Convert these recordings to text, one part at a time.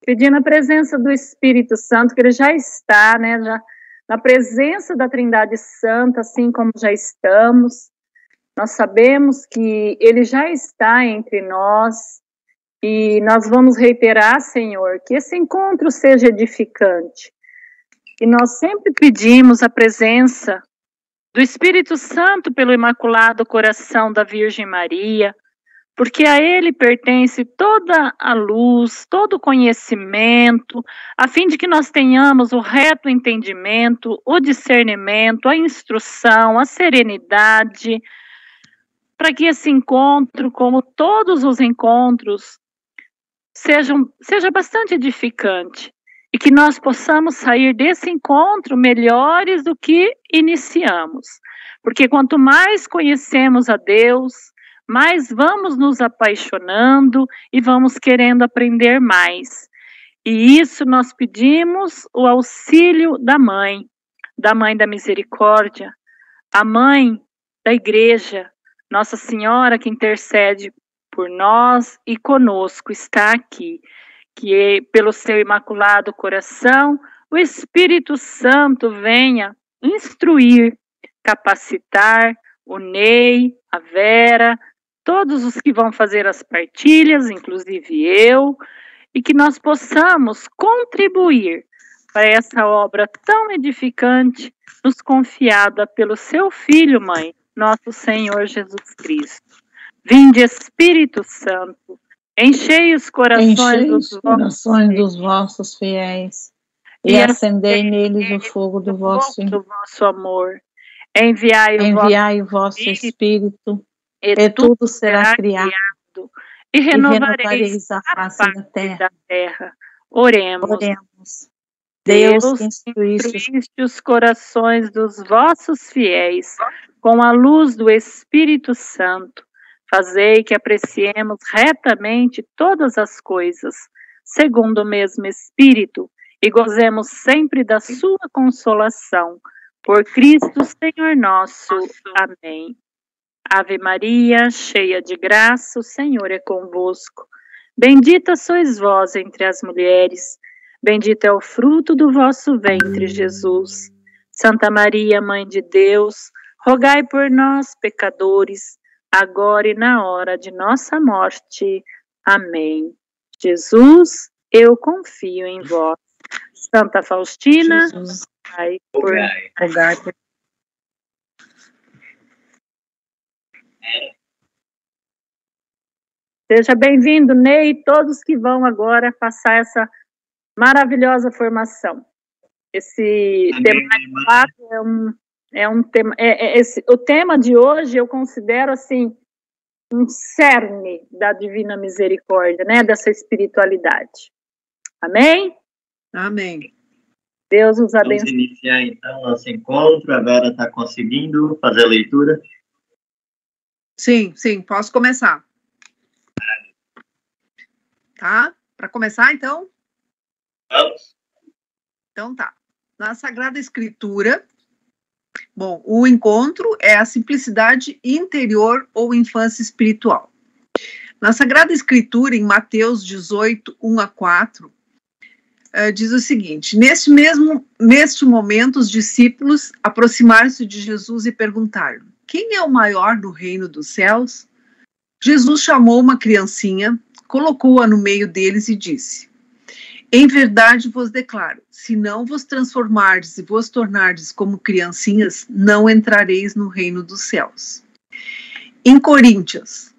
pedindo a presença do Espírito Santo, que ele já está, né, já na presença da Trindade Santa, assim como já estamos. Nós sabemos que ele já está entre nós e nós vamos reiterar, Senhor, que esse encontro seja edificante. E nós sempre pedimos a presença do Espírito Santo pelo Imaculado Coração da Virgem Maria, porque a ele pertence toda a luz, todo o conhecimento, a fim de que nós tenhamos o reto entendimento, o discernimento, a instrução, a serenidade, para que esse encontro, como todos os encontros, seja bastante edificante e que nós possamos sair desse encontro melhores do que iniciamos. Porque quanto mais conhecemos a Deus, mais vamos nos apaixonando e vamos querendo aprender mais. E isso nós pedimos o auxílio da Mãe da Misericórdia, a Mãe da Igreja, Nossa Senhora que intercede por nós e conosco está aqui, que pelo seu Imaculado Coração, o Espírito Santo venha instruir, capacitar o Ney, a Vera, todos os que vão fazer as partilhas, inclusive eu, e que nós possamos contribuir para essa obra tão edificante, nos confiada pelo seu Filho, Mãe, nosso Senhor Jesus Cristo. Vinde, Espírito Santo, enchei os corações dos vossos fiéis e acendei neles o fogo do vosso amor. Enviai o vosso Espírito, e tudo será criado, e renovareis a face da terra. Oremos. Deus, que instruíste os corações dos vossos fiéis com a luz do Espírito Santo, fazei que apreciemos retamente todas as coisas, segundo o mesmo Espírito, e gozemos sempre da sua consolação. Por Cristo Senhor nosso. Amém. Ave Maria, cheia de graça, o Senhor é convosco. Bendita sois vós entre as mulheres, bendito é o fruto do vosso ventre, Jesus. Santa Maria, Mãe de Deus, rogai por nós, pecadores, agora e na hora de nossa morte. Amém. Jesus, eu confio em vós. Santa Faustina, rogai por nós. Seja bem-vindo, Ney, e todos que vão agora passar essa maravilhosa formação. Esse tema é um tema. O tema de hoje eu considero assim um cerne da Divina Misericórdia, né? Dessa espiritualidade. Amém? Amém. Deus nos abençoe. Vamos iniciar então nosso encontro. A Vera está conseguindo fazer a leitura? Sim, posso começar. Tá? Para começar, então? Vamos. Então tá. Na Sagrada Escritura, bom, o encontro é a simplicidade interior ou infância espiritual. Na Sagrada Escritura, em Mateus 18, 1-4, diz o seguinte: neste momento, os discípulos aproximaram-se de Jesus e perguntaram: quem é o maior no reino dos céus? Jesus chamou uma criancinha, colocou-a no meio deles e disse: em verdade vos declaro, se não vos transformardes e vos tornardes como criancinhas, não entrareis no reino dos céus. Em Coríntios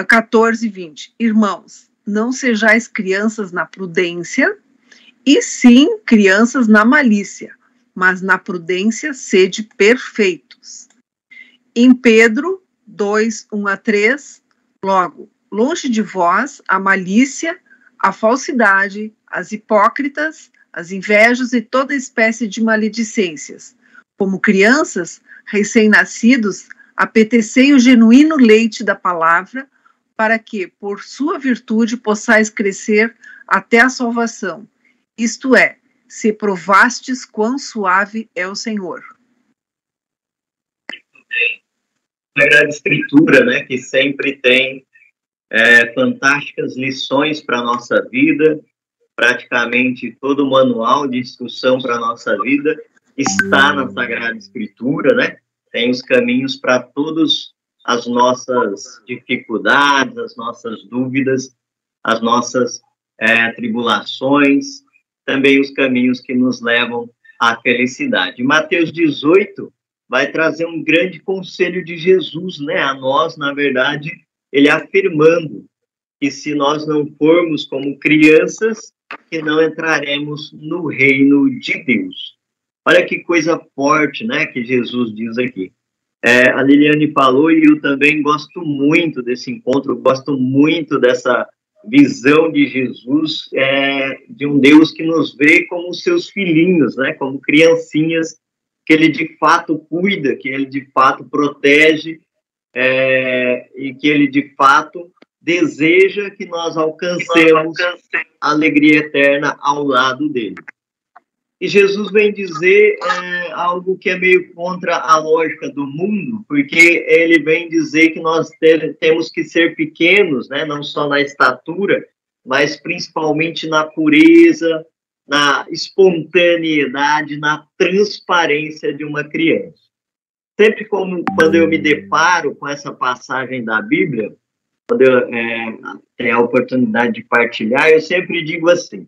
14, 20, irmãos, não sejais crianças na prudência, e sim crianças na malícia, mas na prudência sede perfeitos. Em Pedro 2, 1-3, logo, longe de vós a malícia, a falsidade, as hipócritas, as invejas e toda espécie de maledicências. Como crianças, recém-nascidos, apetecei o genuíno leite da palavra, para que, por sua virtude, possais crescer até a salvação. Isto é, se provastes quão suave é o Senhor. Muito bem. A Sagrada Escritura, né, que sempre tem fantásticas lições para a nossa vida, praticamente todo o manual de instrução para a nossa vida está na Sagrada Escritura, né? Tem os caminhos para todas as nossas dificuldades, as nossas dúvidas, as nossas tribulações, também os caminhos que nos levam à felicidade. Mateus 18 vai trazer um grande conselho de Jesus, né? A nós, na verdade, ele afirmando que se nós não formos como crianças, que não entraremos no reino de Deus. Olha que coisa forte, né, que Jesus diz aqui. A Liliane falou e eu também gosto muito desse encontro, gosto muito dessa visão de Jesus, de um Deus que nos vê como seus filhinhos, né, como criancinhas, que ele de fato cuida, que ele de fato protege, e que ele de fato deseja que nós alcancemos a alegria eterna ao lado dele. E Jesus vem dizer algo que é meio contra a lógica do mundo, porque ele vem dizer que nós temos que ser pequenos, né, não só na estatura, mas principalmente na pureza, na espontaneidade, na transparência de uma criança. Sempre quando eu me deparo com essa passagem da Bíblia, quando eu tenho a oportunidade de partilhar, eu sempre digo assim,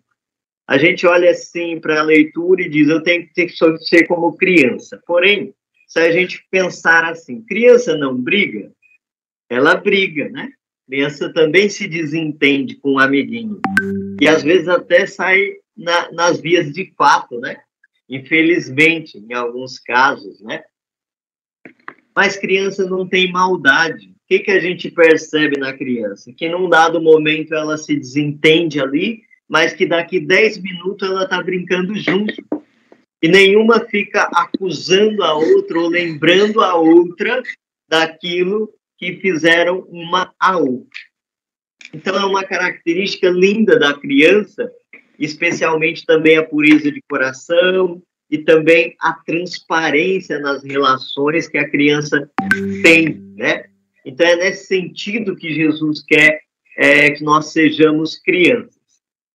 a gente olha assim para a leitura e diz, eu tenho que ser como criança. Porém, se a gente pensar assim, criança não briga, ela briga, né? Criança também se desentende com um amiguinho. E às vezes até sai nas vias de fato, né? Infelizmente, em alguns casos, né? Mas criança não tem maldade. O que a gente percebe na criança? Que num dado momento ela se desentende ali, mas que daqui 10 minutos ela está brincando junto. E nenhuma fica acusando a outra ou lembrando a outra daquilo que fizeram uma a outra. Então é uma característica linda da criança, especialmente também a pureza de coração e também a transparência nas relações que a criança tem, né? Então é nesse sentido que Jesus quer que nós sejamos crianças.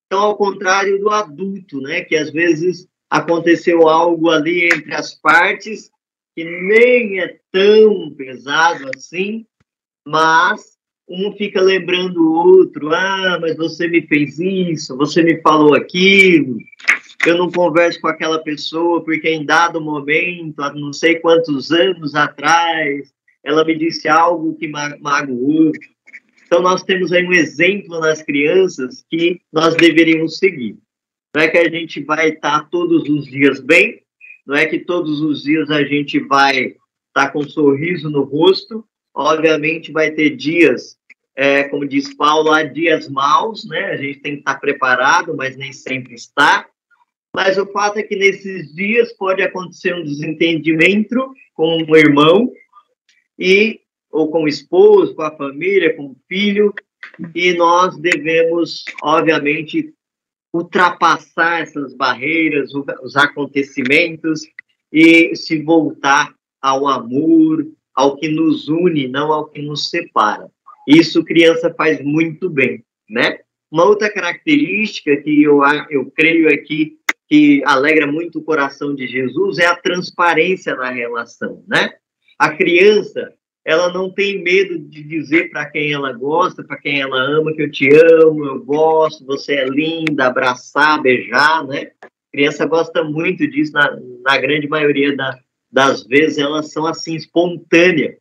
Então, ao contrário do adulto, né, que às vezes aconteceu algo ali entre as partes que nem é tão pesado assim, mas um fica lembrando o outro, mas você me fez isso, você me falou aquilo, eu não converso com aquela pessoa porque em dado momento, há não sei quantos anos atrás, ela me disse algo que magoou. Então, nós temos aí um exemplo nas crianças que nós deveríamos seguir. Não é que a gente vai estar todos os dias bem, não é que todos os dias a gente vai estar com um sorriso no rosto. Obviamente, vai ter dias, como diz Paulo, há dias maus, né? A gente tem que estar preparado, mas nem sempre está. Mas o fato é que nesses dias pode acontecer um desentendimento com um irmão, ou com o esposo, com a família, com o filho, e nós devemos, obviamente, ultrapassar essas barreiras, os acontecimentos, e se voltar ao amor, ao que nos une, não ao que nos separa. Isso criança faz muito bem, né? Uma outra característica que eu creio aqui que alegra muito o coração de Jesus é a transparência na relação, né? A criança, ela não tem medo de dizer para quem ela gosta, para quem ela ama, que eu te amo, eu gosto, você é linda, abraçar, beijar, né? A criança gosta muito disso, na grande maioria das vezes elas são assim, espontâneas.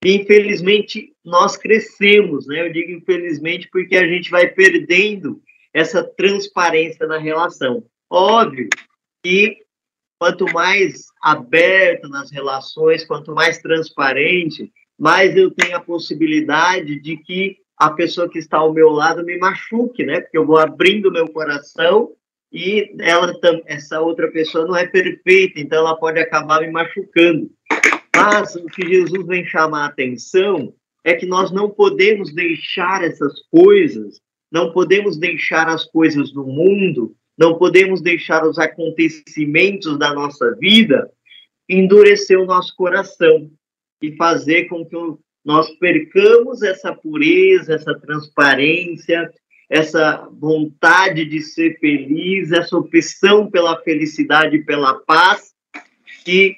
E, infelizmente, nós crescemos, né? Eu digo infelizmente porque a gente vai perdendo essa transparência na relação. Óbvio que quanto mais aberto nas relações, quanto mais transparente, mais eu tenho a possibilidade de que a pessoa que está ao meu lado me machuque, né? Porque eu vou abrindo meu coração e essa outra pessoa não é perfeita, então ela pode acabar me machucando. Mas o que Jesus vem chamar a atenção é que nós não podemos deixar essas coisas, não podemos deixar as coisas do mundo, não podemos deixar os acontecimentos da nossa vida endurecer o nosso coração e fazer com que nós percamos essa pureza, essa transparência essa vontade de ser feliz, essa opção pela felicidade e pela paz, que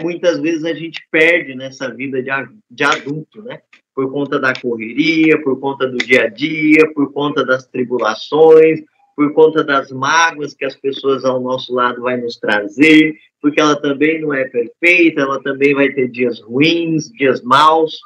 muitas vezes a gente perde nessa vida de adulto, né? Por conta da correria, por conta do dia a dia, por conta das tribulações, por conta das mágoas que as pessoas ao nosso lado vão nos trazer, porque ela também não é perfeita, ela também vai ter dias ruins, dias maus.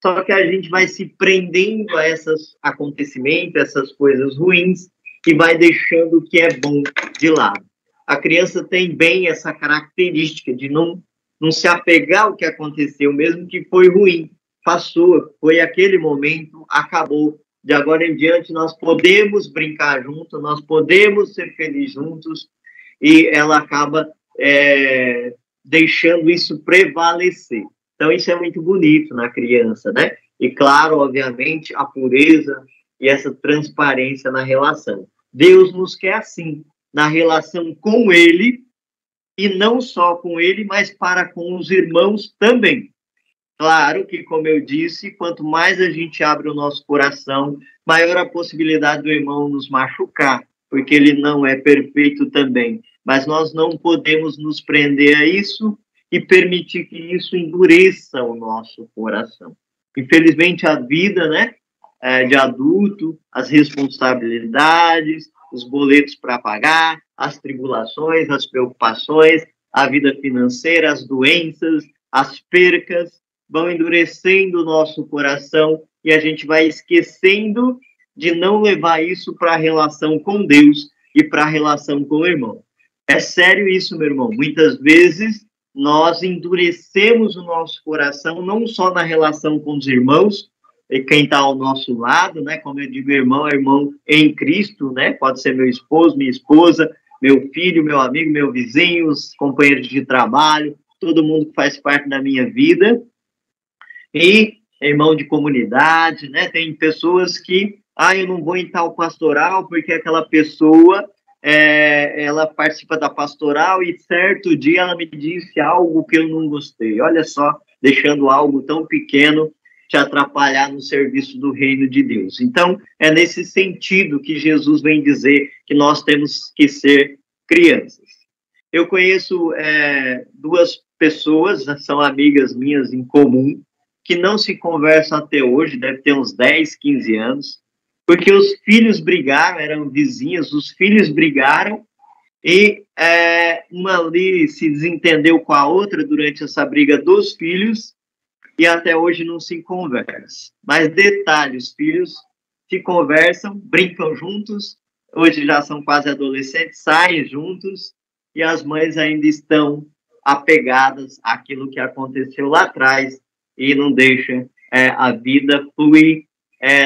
Só que a gente vai se prendendo a esses acontecimentos, essas coisas ruins, e vai deixando o que é bom de lado. A criança tem bem essa característica de não se apegar ao que aconteceu, mesmo que foi ruim. Passou, foi aquele momento, acabou. De agora em diante, nós podemos brincar juntos, nós podemos ser felizes juntos, e ela acaba deixando isso prevalecer. Então, isso é muito bonito na criança, né? E, claro, obviamente, a pureza e essa transparência na relação. Deus nos quer assim, na relação com Ele, e não só com Ele, mas para com os irmãos também. Claro que, como eu disse, quanto mais a gente abre o nosso coração, maior a possibilidade do irmão nos machucar, porque ele não é perfeito também. Mas nós não podemos nos prender a isso e permitir que isso endureça o nosso coração. Infelizmente, a vida, né, de adulto, as responsabilidades, os boletos para pagar, as tribulações, as preocupações, a vida financeira, as doenças, as percas, vão endurecendo o nosso coração e a gente vai esquecendo de não levar isso para a relação com Deus e para a relação com o irmão. É sério isso, meu irmão. Muitas vezes nós endurecemos o nosso coração, não só na relação com os irmãos, e quem está ao nosso lado, né? Como eu digo, irmão é irmão em Cristo, né? Pode ser meu esposo, minha esposa, meu filho, meu amigo, meu vizinho, os companheiros de trabalho, todo mundo que faz parte da minha vida. E irmão de comunidade, né? Tem pessoas que, eu não vou em tal pastoral porque aquela pessoa, ela participa da pastoral e certo dia ela me disse algo que eu não gostei. Olha só, deixando algo tão pequeno te atrapalhar no serviço do reino de Deus. Então, é nesse sentido que Jesus vem dizer que nós temos que ser crianças. Eu conheço duas pessoas, são amigas minhas em comum, que não se conversam até hoje, deve ter uns 10, 15 anos, porque os filhos brigaram, eram vizinhas, os filhos brigaram, e uma ali se desentendeu com a outra durante essa briga dos filhos, e até hoje não se conversa. Mas detalhe, os filhos se conversam, brincam juntos, hoje já são quase adolescentes, saem juntos, e as mães ainda estão apegadas àquilo que aconteceu lá atrás, e não deixa a vida fluir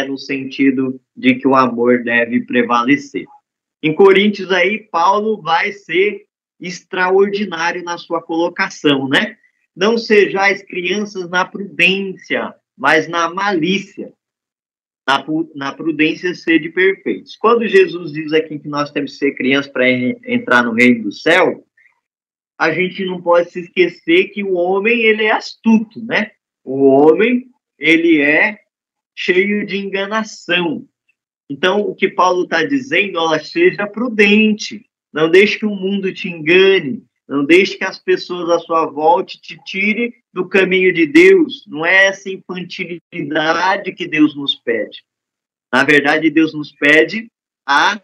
no sentido de que o amor deve prevalecer. Em Coríntios, aí, Paulo vai ser extraordinário na sua colocação, né? Não sejais crianças na prudência, mas na malícia. Na prudência, sede perfeitos. Quando Jesus diz aqui que nós temos que ser crianças para entrar no reino do céu, a gente não pode se esquecer que o homem, ele é astuto, né? O homem, ele é cheio de enganação. Então, o que Paulo está dizendo, seja prudente. Não deixe que o mundo te engane. Não deixe que as pessoas à sua volta te tirem do caminho de Deus. Não é essa infantilidade que Deus nos pede. Na verdade, Deus nos pede a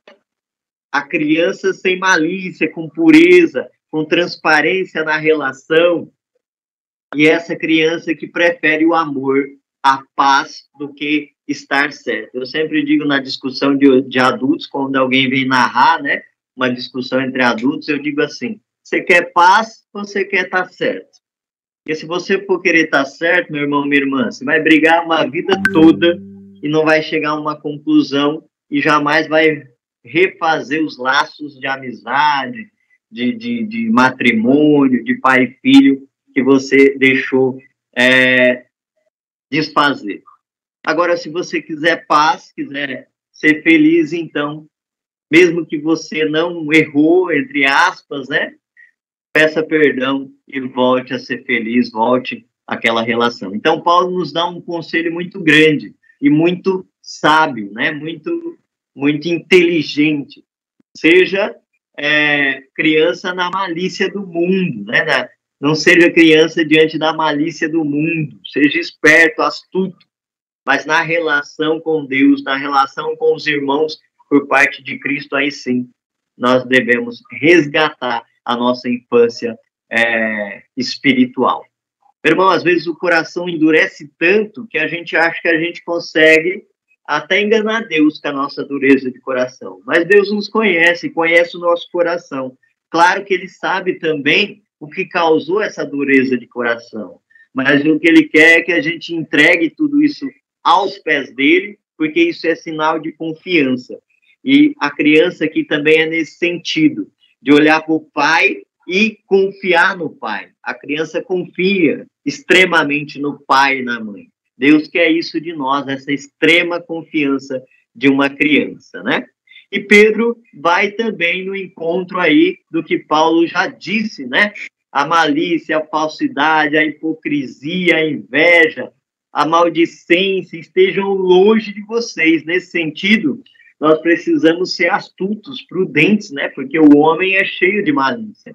criança sem malícia, com pureza, com transparência na relação. E essa criança que prefere o amor, a paz, do que estar certo. Eu sempre digo na discussão de adultos, quando alguém vem narrar, né, uma discussão entre adultos, eu digo assim, você quer paz ou você quer estar certo? Porque se você for querer estar certo, meu irmão, minha irmã, você vai brigar uma vida toda e não vai chegar a uma conclusão e jamais vai refazer os laços de amizade, de matrimônio, de pai e filho, que você deixou desfazer. Agora, se você quiser paz, quiser ser feliz, então, mesmo que você não errou, entre aspas, né? Peça perdão e volte a ser feliz, volte àquela relação. Então, Paulo nos dá um conselho muito grande e muito sábio, né? Muito muito inteligente. Seja criança na malícia do mundo, né? Não seja criança diante da malícia do mundo. Seja esperto, astuto, mas na relação com Deus, na relação com os irmãos por parte de Cristo, aí sim, nós devemos resgatar a nossa infância espiritual. Meu irmão, às vezes o coração endurece tanto que a gente acha que a gente consegue até enganar Deus com a nossa dureza de coração. Mas Deus nos conhece, conhece o nosso coração. Claro que Ele sabe também o que causou essa dureza de coração. Mas o que Ele quer é que a gente entregue tudo isso aos pés dEle, porque isso é sinal de confiança. E a criança aqui também é nesse sentido, de olhar para o pai e confiar no pai. A criança confia extremamente no pai e na mãe. Deus quer isso de nós, essa extrema confiança de uma criança, né? E Pedro vai também no encontro aí do que Paulo já disse, né? A malícia, a falsidade, a hipocrisia, a inveja, a maldicência estejam longe de vocês. Nesse sentido, nós precisamos ser astutos, prudentes, né? Porque o homem é cheio de malícia.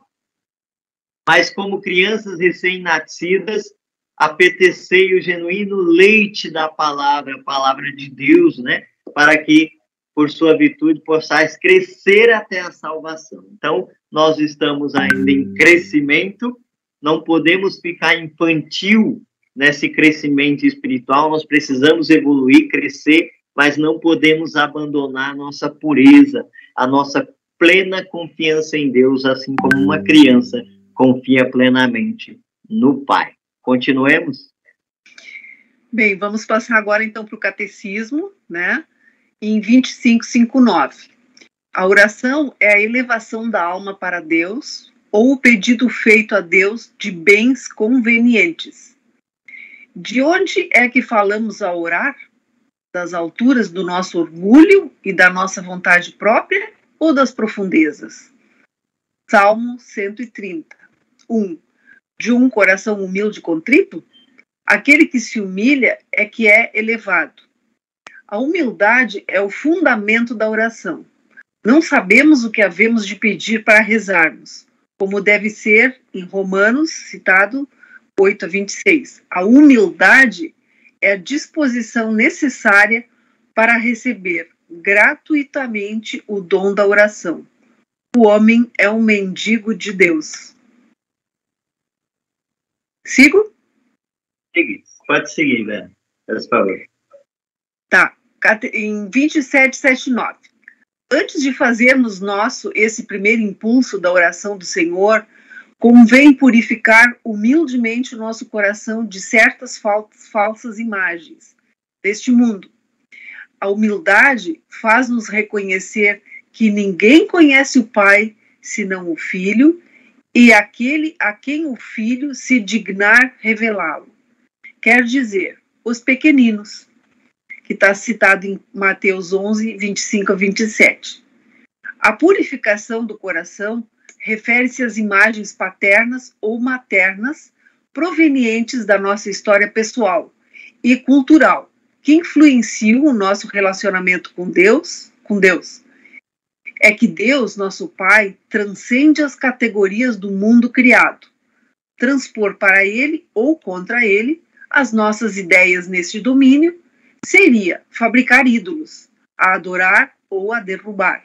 Mas como crianças recém-nascidas, apetecei o genuíno leite da palavra, a palavra de Deus, né? Para que, por sua virtude, possais crescer até a salvação. Então, nós estamos ainda em crescimento, não podemos ficar infantil nesse crescimento espiritual, nós precisamos evoluir, crescer, mas não podemos abandonar a nossa pureza, a nossa plena confiança em Deus, assim como uma criança confia plenamente no Pai. Continuemos? Bem, vamos passar agora então para o catecismo, né? Em 25:5-9. A oração é a elevação da alma para Deus ou o pedido feito a Deus de bens convenientes. De onde é que falamos a orar? Das alturas do nosso orgulho e da nossa vontade própria ou das profundezas? Salmo 130. 1. De um coração humilde e contrito? Aquele que se humilha é que é elevado. A humildade é o fundamento da oração. Não sabemos o que havemos de pedir para rezarmos, como deve ser em Romanos, citado 8:26. A humildade é a disposição necessária para receber gratuitamente o dom da oração. O homem é um mendigo de Deus. Sigo? Pode seguir, né? Por favor. Tá. Em 27:7-9. Antes de fazermos nosso esse primeiro impulso da oração do Senhor, convém purificar humildemente o nosso coração de certas falsas imagens deste mundo. A humildade faz-nos reconhecer que ninguém conhece o Pai senão o Filho e aquele a quem o Filho se dignar revelá-lo. Quer dizer, os pequeninos, que está citado em Mateus 11:25-27. A purificação do coração refere-se às imagens paternas ou maternas provenientes da nossa história pessoal e cultural, que influenciam o nosso relacionamento com Deus. É que Deus, nosso Pai, transcende as categorias do mundo criado. Transpor para Ele ou contra Ele as nossas ideias neste domínio seria fabricar ídolos, a adorar ou a derrubar.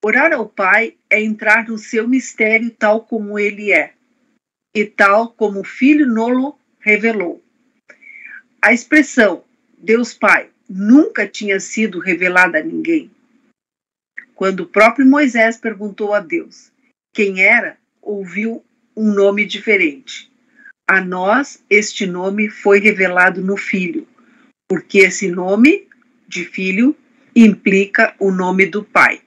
Orar ao Pai é entrar no seu mistério tal como ele é, e tal como o Filho nolo revelou. A expressão Deus Pai nunca tinha sido revelada a ninguém. Quando o próprio Moisés perguntou a Deus quem era, ouviu um nome diferente. A nós este nome foi revelado no Filho, porque esse nome de Filho implica o nome do Pai.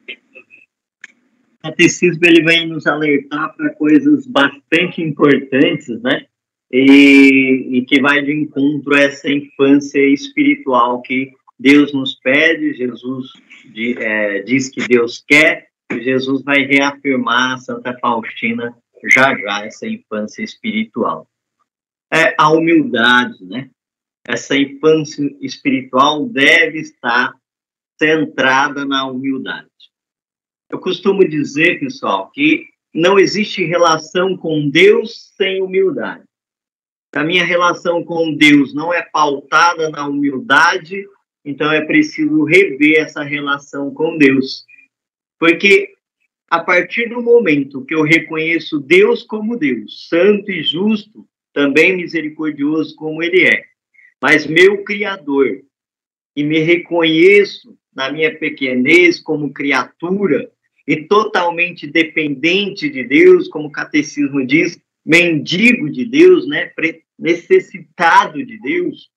O catecismo ele vem nos alertar para coisas bastante importantes, né? E que vai de encontro a essa infância espiritual que Deus nos pede, Jesus diz que Deus quer, e Jesus vai reafirmar a Santa Faustina já essa infância espiritual. A humildade, né? essa infância espiritual deve estar centrada na humildade. Eu costumo dizer, pessoal, que não existe relação com Deus sem humildade. Se a minha relação com Deus não é pautada na humildade, então é preciso rever essa relação com Deus. Porque a partir do momento que eu reconheço Deus como Deus, santo e justo, também misericordioso como Ele é, mas meu Criador, e me reconheço na minha pequenez como criatura e totalmente dependente de Deus, como o catecismo diz, mendigo de Deus, né? Necessitado de Deus,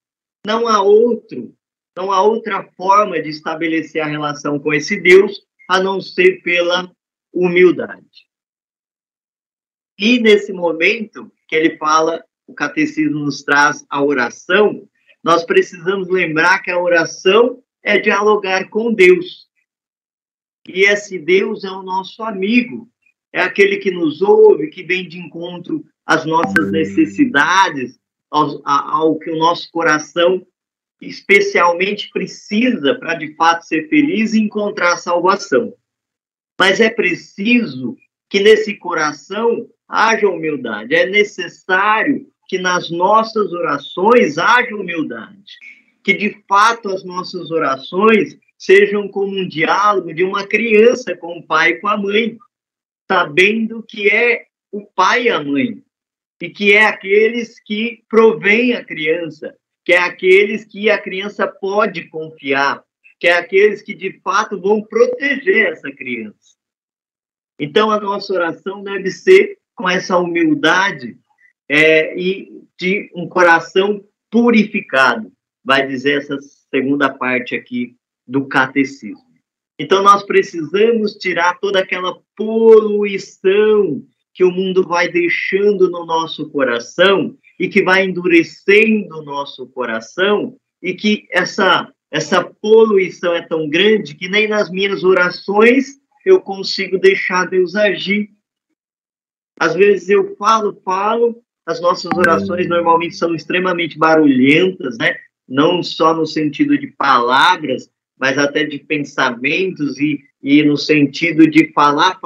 não há outra forma de estabelecer a relação com esse Deus a não ser pela humildade. E nesse momento que ele fala, o catecismo nos traz a oração, nós precisamos lembrar que a oração é dialogar com Deus. E esse Deus é o nosso amigo, é aquele que nos ouve, que vem de encontro às nossas necessidades, ao que o nosso coração especialmente precisa para, de fato, ser feliz e encontrar salvação. Mas é preciso que nesse coração haja humildade. É necessário que nas nossas orações haja humildade. Que, de fato, as nossas orações sejam como um diálogo de uma criança com o pai e com a mãe, sabendo que é o pai e a mãe, e que é aqueles que provêm a criança, que é aqueles que a criança pode confiar, que é aqueles que, de fato, vão proteger essa criança. Então, a nossa oração deve ser com essa humildade e de um coração purificado, vai dizer essa segunda parte aqui do catecismo. Então, nós precisamos tirar toda aquela poluição que o mundo vai deixando no nosso coração e que vai endurecendo o nosso coração, e que essa poluição é tão grande que nem nas minhas orações eu consigo deixar Deus agir. Às vezes eu falo, as nossas orações normalmente são extremamente barulhentas, né? Não só no sentido de palavras, mas até de pensamentos e no sentido de falar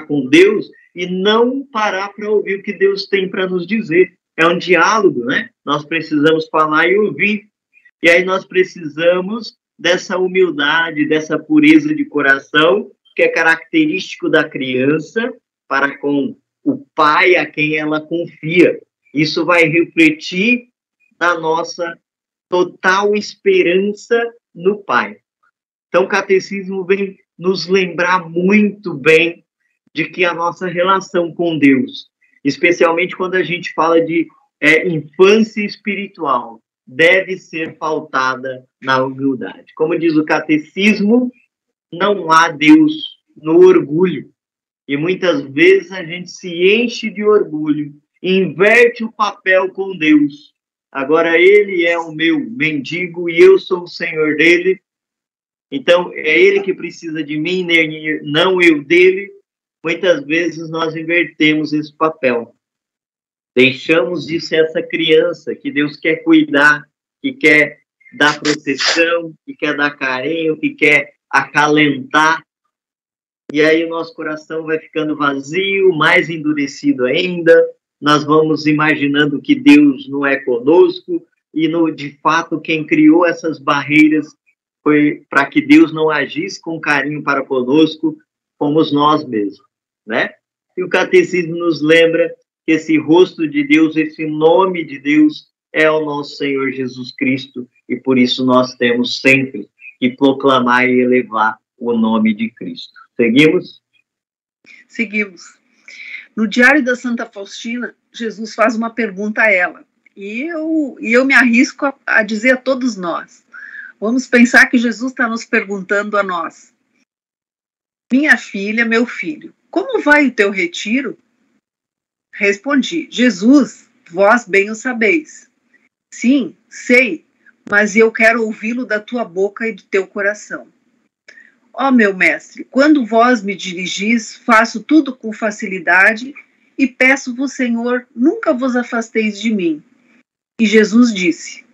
com Deus e não parar para ouvir o que Deus tem para nos dizer. É um diálogo, né? Nós precisamos falar e ouvir. E aí nós precisamos dessa humildade, dessa pureza de coração, que é característico da criança para com o pai a quem ela confia. Isso vai refletir na nossa total esperança no Pai. Então, o catecismo vem nos lembrar muito bem de que a nossa relação com Deus, especialmente quando a gente fala de infância espiritual, deve ser pautada na humildade. Como diz o catecismo, não há Deus no orgulho. E muitas vezes a gente se enche de orgulho, inverte o papel com Deus. Agora ele é o meu mendigo e eu sou o senhor dele. Então é ele que precisa de mim, não eu dele. Muitas vezes nós invertemos esse papel. Deixamos de ser essa criança que Deus quer cuidar, que quer dar proteção, que quer dar carinho, que quer acalentar. E aí o nosso coração vai ficando vazio, mais endurecido ainda. Nós vamos imaginando que Deus não é conosco e, de fato, quem criou essas barreiras foi para que Deus não agisse com carinho para conosco, fomos nós mesmos, né? E o catecismo nos lembra que esse rosto de Deus, esse nome de Deus é o nosso Senhor Jesus Cristo e por isso nós temos sempre que proclamar e elevar o nome de Cristo. Seguimos? Seguimos. No Diário da Santa Faustina, Jesus faz uma pergunta a ela. E eu me arrisco a dizer a todos nós. Vamos pensar que Jesus está nos perguntando a nós. Minha filha, meu filho, como vai o teu retiro? Respondi, Jesus, vós bem o sabeis. Sim, sei, mas eu quero ouvi-lo da tua boca e do teu coração. Ó meu mestre, quando vós me dirigis, faço tudo com facilidade e peço-vos, Senhor, nunca vos afasteis de mim. E Jesus disse,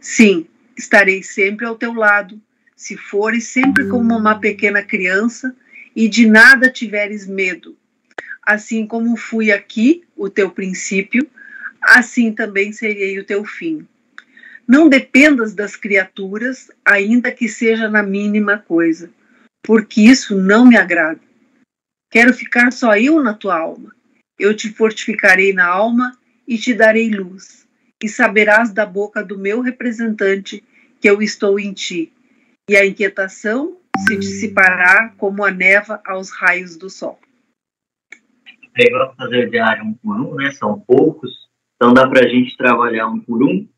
Sim, estarei sempre ao teu lado, se fores sempre como uma pequena criança e de nada tiveres medo. Assim como fui aqui, o teu princípio, assim também serei o teu fim. Não dependas das criaturas, ainda que seja na mínima coisa, porque isso não me agrada. Quero ficar só eu na tua alma. Eu te fortificarei na alma e te darei luz, e saberás da boca do meu representante que eu estou em ti, e a inquietação se dissipará como a neva aos raios do sol. Vamos fazer diário um por um, né? São poucos, então dá para a gente trabalhar um por um.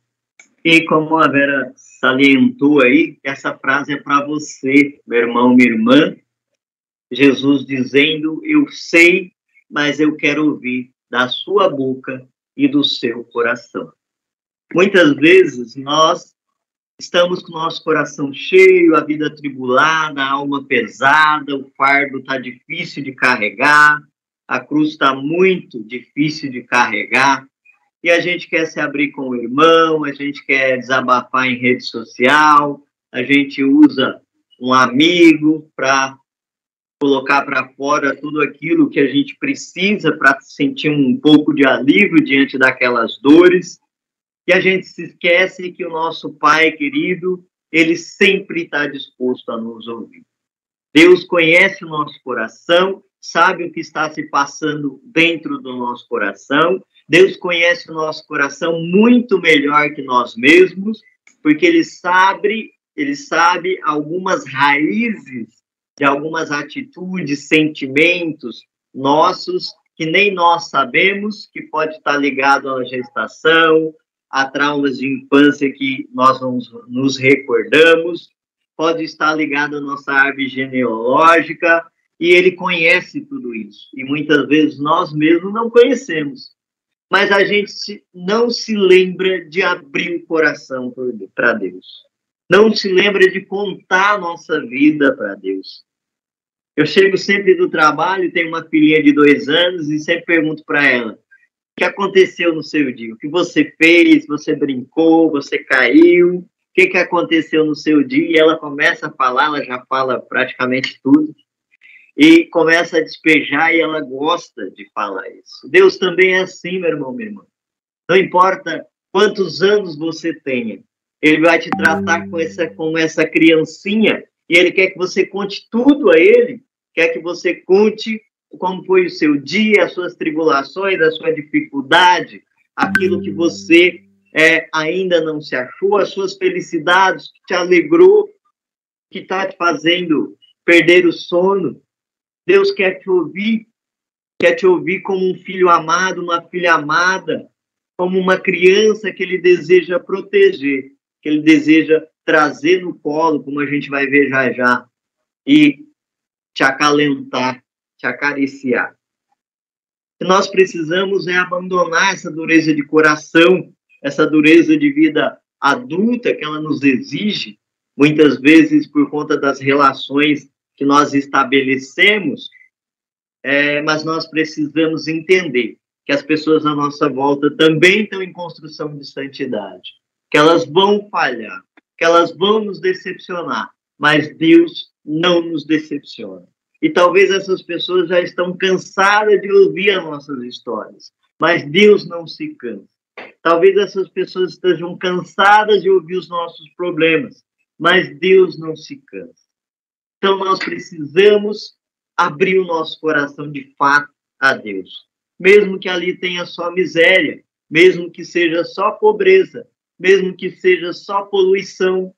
E como a Vera salientou aí, essa frase é para você, meu irmão, minha irmã. Jesus dizendo: eu sei, mas eu quero ouvir da sua boca e do seu coração. Muitas vezes nós estamos com o nosso coração cheio, a vida atribulada, a alma pesada, o fardo está difícil de carregar, a cruz está muito difícil de carregar, e a gente quer se abrir com o irmão, a gente quer desabafar em rede social, a gente usa um amigo para colocar para fora tudo aquilo que a gente precisa para sentir um pouco de alívio diante daquelas dores. E a gente se esquece que o nosso Pai querido, ele sempre está disposto a nos ouvir. Deus conhece o nosso coração, sabe o que está se passando dentro do nosso coração. Deus conhece o nosso coração muito melhor que nós mesmos, porque ele sabe algumas raízes de algumas atitudes, sentimentos nossos, que nem nós sabemos, que pode estar ligado à gestação, a traumas de infância que nós não nos recordamos, pode estar ligado à nossa árvore genealógica, e ele conhece tudo isso. E muitas vezes nós mesmos não conhecemos. Mas a gente não se lembra de abrir o coração para Deus. Não se lembra de contar a nossa vida para Deus. Eu chego sempre do trabalho, tenho uma filhinha de 2 anos e sempre pergunto para ela: o que aconteceu no seu dia? O que você fez? Você brincou? Você caiu? O que aconteceu no seu dia? E ela começa a falar, ela já fala praticamente tudo. E começa a despejar e ela gosta de falar isso. Deus também é assim, meu irmão, minha irmã. Não importa quantos anos você tenha, ele vai te tratar como essa criancinha e ele quer que você conte tudo a ele, quer que você conte como foi o seu dia, as suas tribulações, a sua dificuldade, aquilo que você ainda não se achou, as suas felicidades, que te alegrou, que está te fazendo perder o sono. Deus quer te ouvir como um filho amado, uma filha amada, como uma criança que ele deseja proteger, que ele deseja trazer no colo, como a gente vai ver já já, e te acalentar, te acariciar. O que nós precisamos é abandonar essa dureza de coração, essa dureza de vida adulta que ela nos exige, muitas vezes por conta das relações que nós estabelecemos, mas nós precisamos entender que as pessoas à nossa volta também estão em construção de santidade, que elas vão falhar, que elas vão nos decepcionar, mas Deus não nos decepciona. E talvez essas pessoas já estão cansadas de ouvir as nossas histórias, mas Deus não se cansa. Talvez essas pessoas estejam cansadas de ouvir os nossos problemas, mas Deus não se cansa. Então nós precisamos abrir o nosso coração de fato a Deus. Mesmo que ali tenha só miséria, mesmo que seja só pobreza, mesmo que seja só poluição,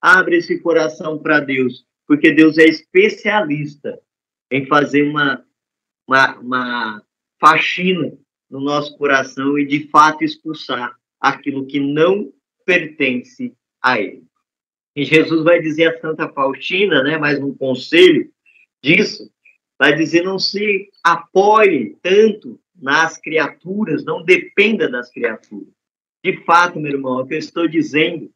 abre esse coração para Deus, porque Deus é especialista em fazer uma faxina no nosso coração e, de fato, expulsar aquilo que não pertence a Ele. E Jesus vai dizer a Santa Faustina, né, mais um conselho disso, vai dizer: não se apoie tanto nas criaturas, não dependa das criaturas. De fato, meu irmão, é o que eu estou dizendo.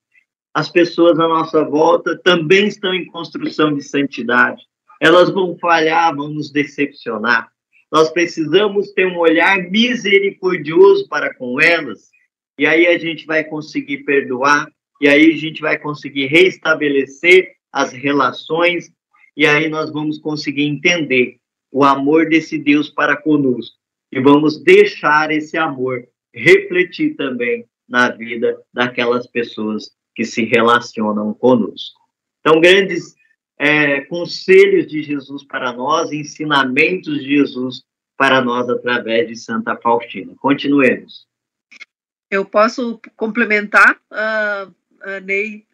As pessoas à nossa volta também estão em construção de santidade. Elas vão falhar, vão nos decepcionar. Nós precisamos ter um olhar misericordioso para com elas, e aí a gente vai conseguir perdoar, e aí a gente vai conseguir reestabelecer as relações, e aí nós vamos conseguir entender o amor desse Deus para conosco, e vamos deixar esse amor refletir também na vida daquelas pessoas que se relacionam conosco. Então, grandes conselhos de Jesus para nós, ensinamentos de Jesus para nós através de Santa Faustina. Continuemos. Eu posso complementar, Ney,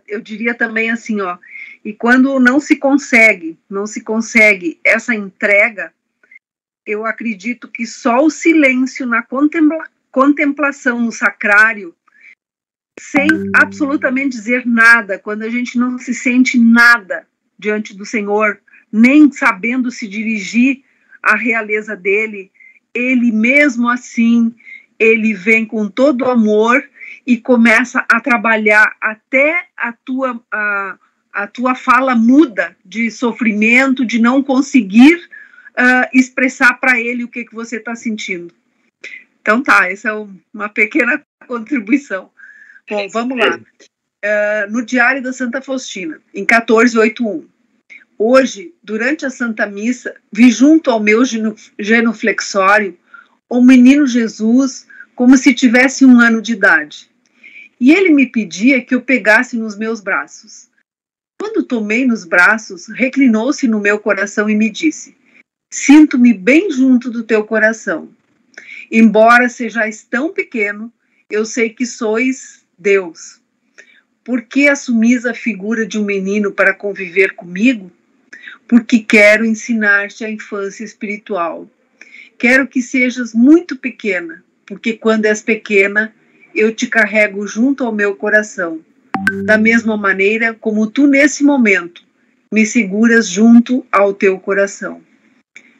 eu diria também assim, ó, e quando não se consegue essa entrega, eu acredito que só o silêncio na contemplação no sacrário, sem absolutamente dizer nada, quando a gente não se sente nada diante do Senhor, nem sabendo se dirigir à realeza dele, ele mesmo assim, ele vem com todo o amor e começa a trabalhar até a tua fala muda de sofrimento, de não conseguir expressar para ele o que você está sentindo. Então tá, essa é uma pequena contribuição. Bom, vamos lá. No Diário da Santa Faustina, em 1481. Hoje, durante a Santa Missa, vi junto ao meu genuflexório o menino Jesus como se tivesse 1 ano de idade. E ele me pedia que eu pegasse nos meus braços. Quando tomei nos braços, reclinou-se no meu coração e me disse: sinto-me bem junto do teu coração. Embora sejais tão pequeno, eu sei que sois Deus. Por que assumis a figura de um menino para conviver comigo? Porque quero ensinar-te a infância espiritual. Quero que sejas muito pequena, porque quando és pequena, eu te carrego junto ao meu coração. Da mesma maneira como tu, nesse momento, me seguras junto ao teu coração.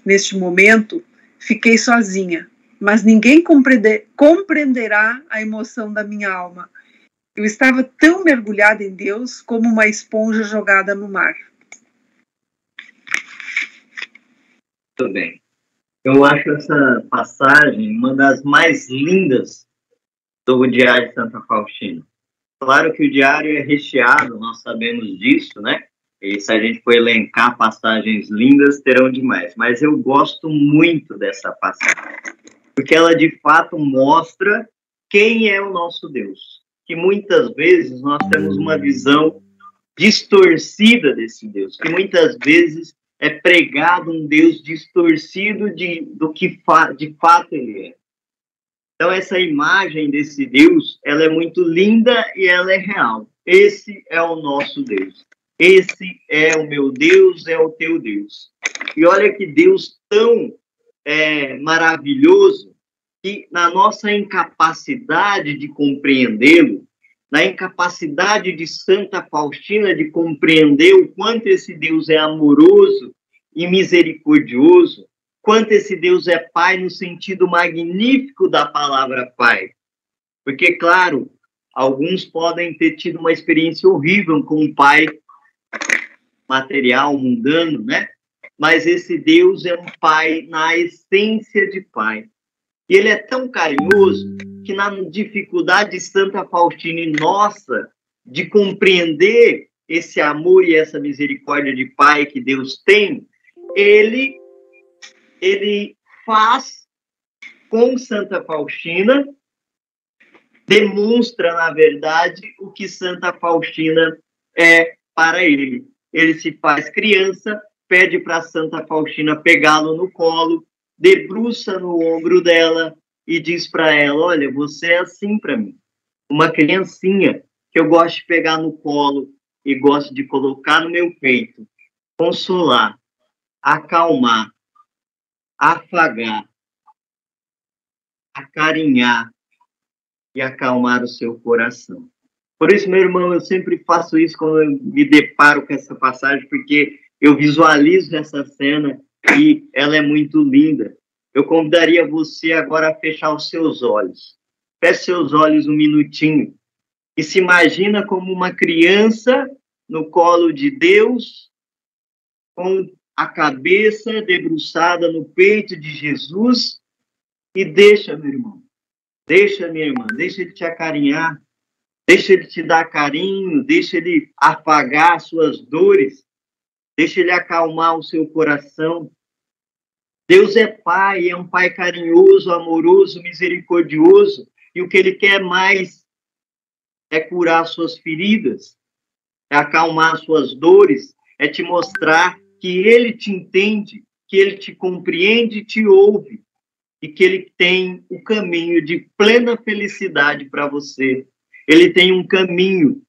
Neste momento, fiquei sozinha, mas ninguém compreenderá a emoção da minha alma. Eu estava tão mergulhada em Deus como uma esponja jogada no mar. Muito bem. Eu acho essa passagem uma das mais lindas do Diário de Santa Faustina. Claro que o diário é recheado, nós sabemos disso, né? E se a gente for elencar passagens lindas, terão demais. Mas eu gosto muito dessa passagem, porque ela de fato mostra quem é o nosso Deus. Que muitas vezes nós temos uma visão distorcida desse Deus, que muitas vezes é pregado um Deus distorcido do que de fato ele é. Então essa imagem desse Deus, ela é muito linda e ela é real. Esse é o nosso Deus. Esse é o meu Deus, é o teu Deus. E olha que Deus tão maravilhoso, que na nossa incapacidade de compreendê-lo, na incapacidade de Santa Faustina de compreender o quanto esse Deus é amoroso e misericordioso, quanto esse Deus é Pai no sentido magnífico da palavra Pai. Porque, claro, alguns podem ter tido uma experiência horrível com um pai material, mundano, né? Mas esse Deus é um Pai na essência de Pai. E ele é tão carinhoso que na dificuldade de Santa Faustina e nossa de compreender esse amor e essa misericórdia de Pai que Deus tem, ele faz com Santa Faustina, demonstra, na verdade, o que Santa Faustina é para ele. Ele se faz criança, pede para Santa Faustina pegá-lo no colo, debruça no ombro dela e diz para ela: olha, você é assim para mim, uma criancinha que eu gosto de pegar no colo e gosto de colocar no meu peito, consolar, acalmar, afagar, acarinhar e acalmar o seu coração. Por isso, meu irmão, eu sempre faço isso quando eu me deparo com essa passagem, porque eu visualizo essa cena e ela é muito linda. Eu convidaria você agora a fechar os seus olhos. Feche seus olhos um minutinho e se imagina como uma criança no colo de Deus, com a cabeça debruçada no peito de Jesus, e deixa, meu irmão, deixa, minha irmã, deixa ele te acarinhar, Deixa ele te dar carinho, deixa ele afagar as suas dores, deixa ele acalmar o seu coração. Deus é Pai, é um Pai carinhoso, amoroso, misericordioso, e o que Ele quer mais é curar suas feridas, é acalmar suas dores, é te mostrar que Ele te entende, que Ele te compreende e te ouve, e que Ele tem o caminho de plena felicidade para você. Ele tem um caminho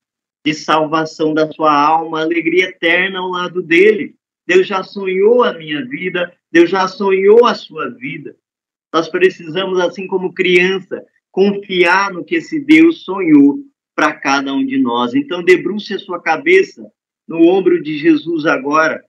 de salvação da sua alma, alegria eterna ao lado dele. Deus já sonhou a minha vida, Deus já sonhou a sua vida. Nós precisamos, assim como criança, confiar no que esse Deus sonhou para cada um de nós. Então, debruce a sua cabeça no ombro de Jesus agora